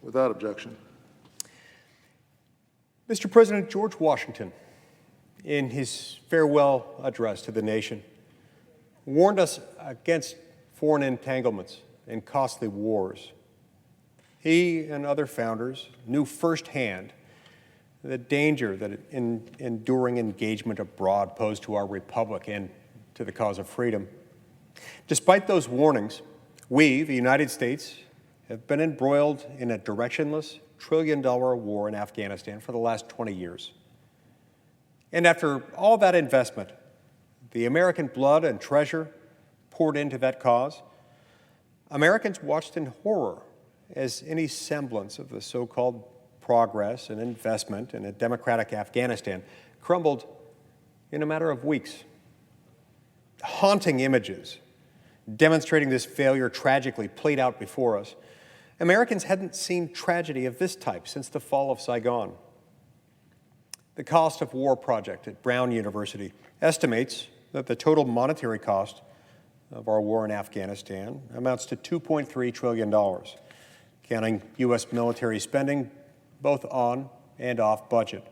Without objection. Mr. President, George Washington, in his farewell address to the nation, warned us against foreign entanglements and costly wars. He and other founders knew firsthand the danger that enduring engagement abroad posed to our republic and to the cause of freedom. Despite those warnings, we, the United States, have been embroiled in a directionless, trillion-dollar war in Afghanistan for the last 20 years. And after all that investment, the American blood and treasure poured into that cause, Americans watched in horror as any semblance of the so-called progress and investment in a democratic Afghanistan crumbled in a matter of weeks. Haunting images demonstrating this failure tragically played out before us. Americans hadn't seen tragedy of this type since the fall of Saigon. The Cost of War Project at Brown University estimates that the total monetary cost of our war in Afghanistan amounts to $2.3 trillion, counting U.S. military spending both on and off budget.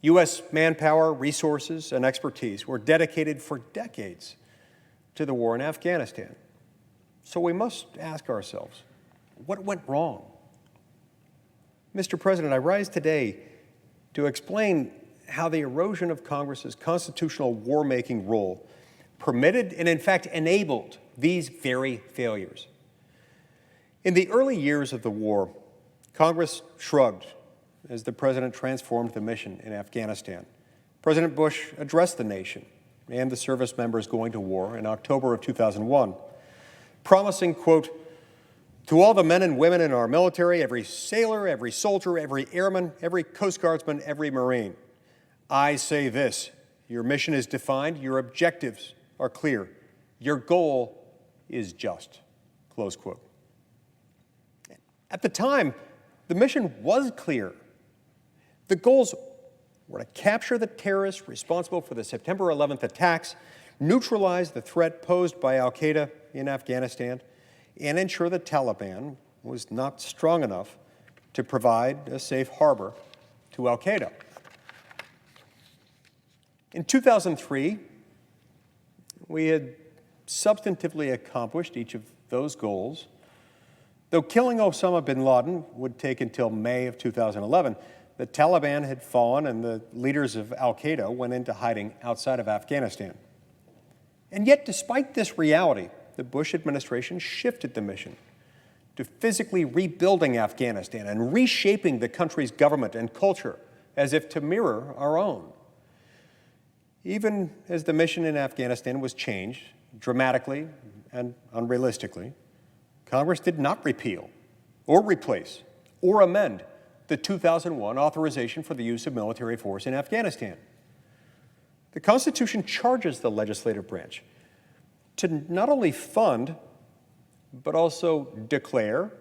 U.S. manpower, resources, and expertise were dedicated for decades to the war in Afghanistan. So we must ask ourselves, what went wrong? Mr. President, I rise today to explain how the erosion of Congress's constitutional war-making role permitted and, in fact, enabled these very failures. In the early years of the war, Congress shrugged as the President transformed the mission in Afghanistan. President Bush addressed the nation and the service members going to war in October of 2001, promising, quote, "To all the men and women in our military, every sailor, every soldier, every airman, every Coast Guardsman, every Marine, I say this: your mission is defined, your objectives are clear, your goal is just," close quote. At the time, the mission was clear. The goals were to capture the terrorists responsible for the September 11th attacks, neutralize the threat posed by al-Qaeda in Afghanistan, and ensure the Taliban was not strong enough to provide a safe harbor to al-Qaeda. In 2003, we had substantively accomplished each of those goals. Though killing Osama bin Laden would take until May of 2011, the Taliban had fallen and the leaders of al-Qaeda went into hiding outside of Afghanistan. And yet, despite this reality, the Bush administration shifted the mission to physically rebuilding Afghanistan and reshaping the country's government and culture as if to mirror our own. Even as the mission in Afghanistan was changed dramatically and unrealistically, Congress did not repeal or replace or amend the 2001 authorization for the use of military force in Afghanistan. The Constitution charges the legislative branch to not only fund, but also declare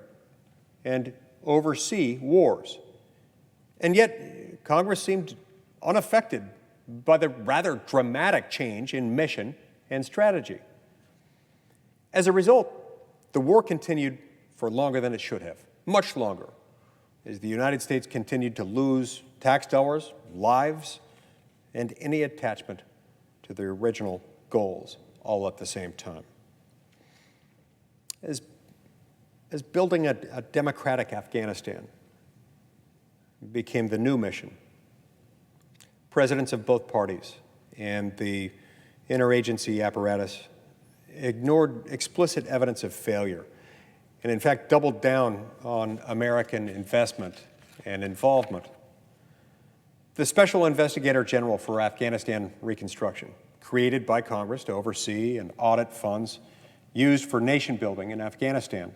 and oversee wars. And yet, Congress seemed unaffected by the rather dramatic change in mission and strategy. As a result, the war continued for longer than it should have, much longer, as the United States continued to lose tax dollars, lives, and any attachment to the original goals, all at the same time. As building a democratic Afghanistan became the new mission, presidents of both parties and the interagency apparatus ignored explicit evidence of failure and, in fact, doubled down on American investment and involvement. The Special Investigator General for Afghanistan Reconstruction, created by Congress to oversee and audit funds used for nation building in Afghanistan,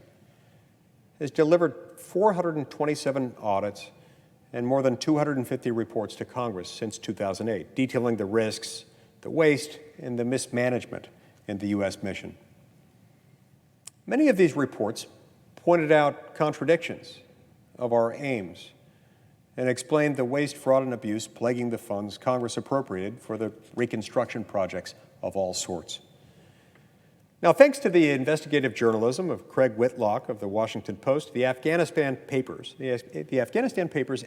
has delivered 427 audits and more than 250 reports to Congress since 2008, detailing the risks, the waste, and the mismanagement in the U.S. mission. Many of these reports pointed out contradictions of our aims and explained the waste, fraud, and abuse plaguing the funds Congress appropriated for the reconstruction projects of all sorts. Now, thanks to the investigative journalism of Craig Whitlock of the Washington Post, the Afghanistan papers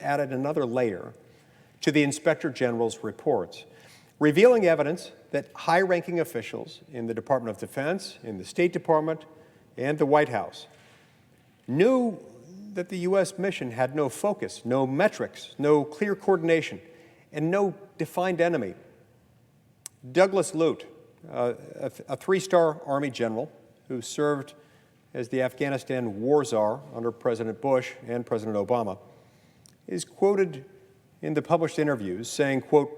added another layer to the Inspector General's reports, revealing evidence that high-ranking officials in the Department of Defense, in the State Department, and the White House knew that the U.S. mission had no focus, no metrics, no clear coordination, and no defined enemy. Douglas Lute, a three-star Army general who served as the Afghanistan war czar under President Bush and President Obama, is quoted in the published interviews saying, quote,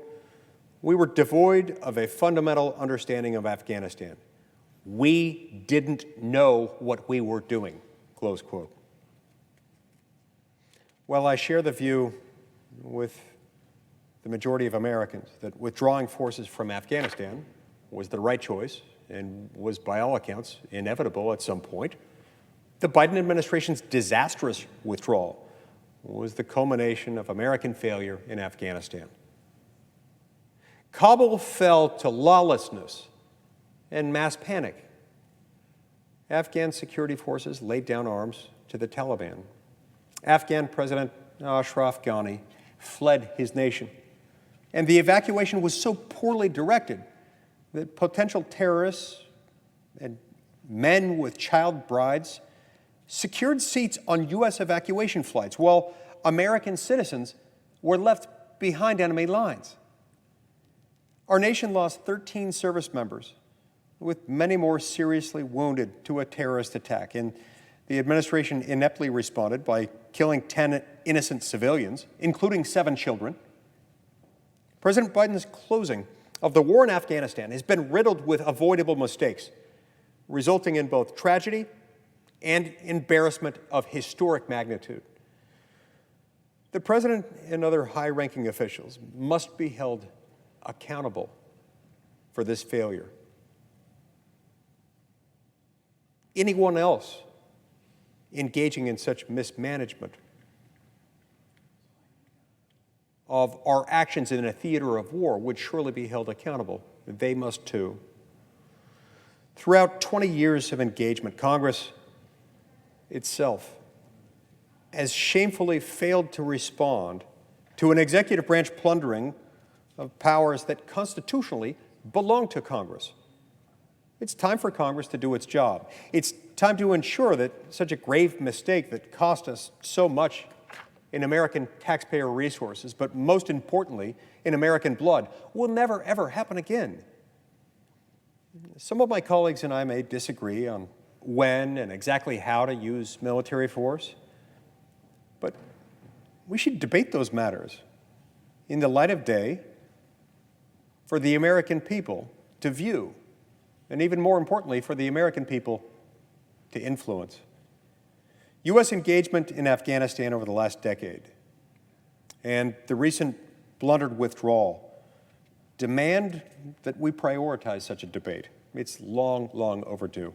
"We were devoid of a fundamental understanding of Afghanistan. We didn't know what we were doing," close quote. While I share the view with the majority of Americans that withdrawing forces from Afghanistan was the right choice and was, by all accounts, inevitable at some point, the Biden administration's disastrous withdrawal was the culmination of American failure in Afghanistan. Kabul fell to lawlessness and mass panic. Afghan security forces laid down arms to the Taliban. Afghan President Ashraf Ghani fled his nation. And the evacuation was so poorly directed that potential terrorists and men with child brides secured seats on U.S. evacuation flights, while American citizens were left behind enemy lines. Our nation lost 13 service members, with many more seriously wounded to a terrorist attack. And the administration ineptly responded by killing 10 innocent civilians, including 7 children. President Biden's closing of the war in Afghanistan has been riddled with avoidable mistakes, resulting in both tragedy and embarrassment of historic magnitude. The president and other high-ranking officials must be held accountable for this failure. Anyone else engaging in such mismanagement of our actions in a theater of war would surely be held accountable. They must too. Throughout 20 years of engagement, Congress itself has shamefully failed to respond to an executive branch plundering of powers that constitutionally belong to Congress. It's time for Congress to do its job. It's time to ensure that such a grave mistake that cost us so much in American taxpayer resources, but most importantly, in American blood, will never, ever happen again. Some of my colleagues and I may disagree on when and exactly how to use military force, but we should debate those matters in the light of day for the American people to view, and even more importantly, for the American people to influence. U.S. engagement in Afghanistan over the last decade and the recent blundered withdrawal demand that we prioritize such a debate. It's long, long overdue.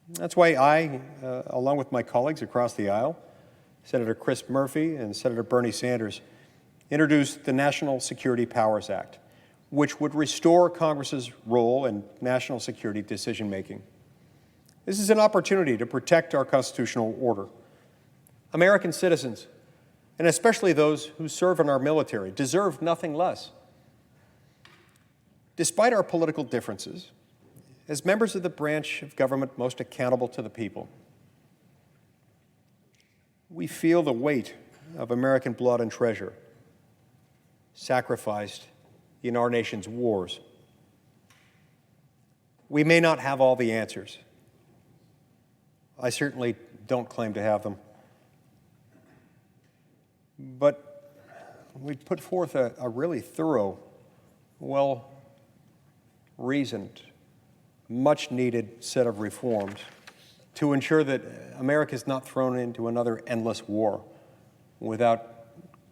That's why I, along with my colleagues across the aisle, Senator Chris Murphy and Senator Bernie Sanders, introduced the National Security Powers Act, which would restore Congress's role in national security decision-making. This is an opportunity to protect our constitutional order. American citizens, and especially those who serve in our military, deserve nothing less. Despite our political differences, as members of the branch of government most accountable to the people, we feel the weight of American blood and treasure sacrificed in our nation's wars. We may not have all the answers. I certainly don't claim to have them. But we put forth a really thorough, well-reasoned, much-needed set of reforms to ensure that America is not thrown into another endless war without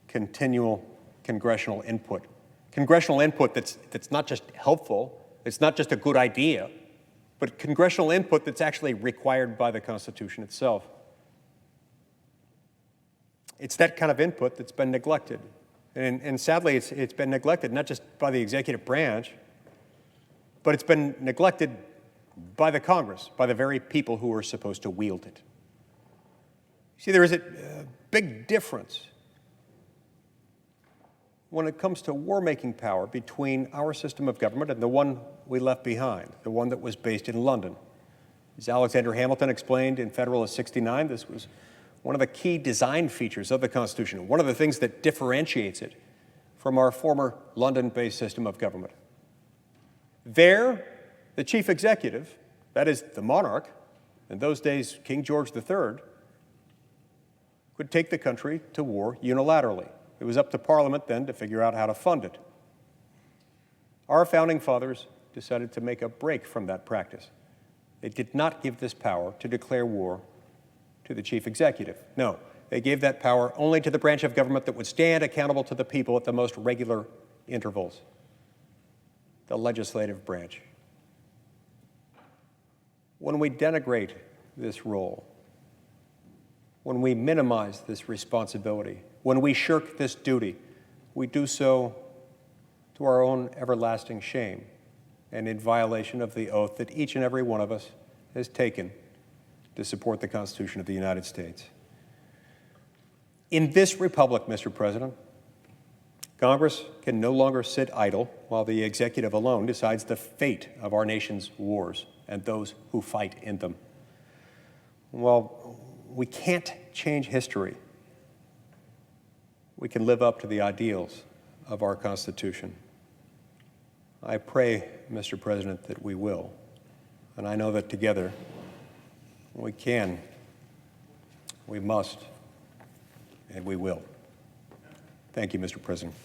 continual congressional input. Congressional input that's not just helpful, it's not just a good idea, but congressional input that's actually required by the Constitution itself. It's that kind of input that's been neglected. And sadly, it's been neglected not just by the executive branch, but it's been neglected by the Congress, by the very people who are supposed to wield it. See, there is a big difference when it comes to war-making power between our system of government and the one we left behind, the one that was based in London. As Alexander Hamilton explained in Federalist 69, this was one of the key design features of the Constitution, one of the things that differentiates it from our former London-based system of government. There, the chief executive, that is the monarch, in those days King George III, could take the country to war unilaterally. It was up to Parliament then to figure out how to fund it. Our founding fathers decided to make a break from that practice. They did not give this power to declare war to the chief executive. No, they gave that power only to the branch of government that would stand accountable to the people at the most regular intervals, the legislative branch. When we denigrate this role, when we minimize this responsibility, when we shirk this duty, we do so to our own everlasting shame and in violation of the oath that each and every one of us has taken to support the Constitution of the United States. In this republic, Mr. President, Congress can no longer sit idle while the executive alone decides the fate of our nation's wars and those who fight in them. While we can't change history, we can live up to the ideals of our Constitution. I pray, Mr. President, that we will. And I know that together we can, we must, and we will. Thank you, Mr. President.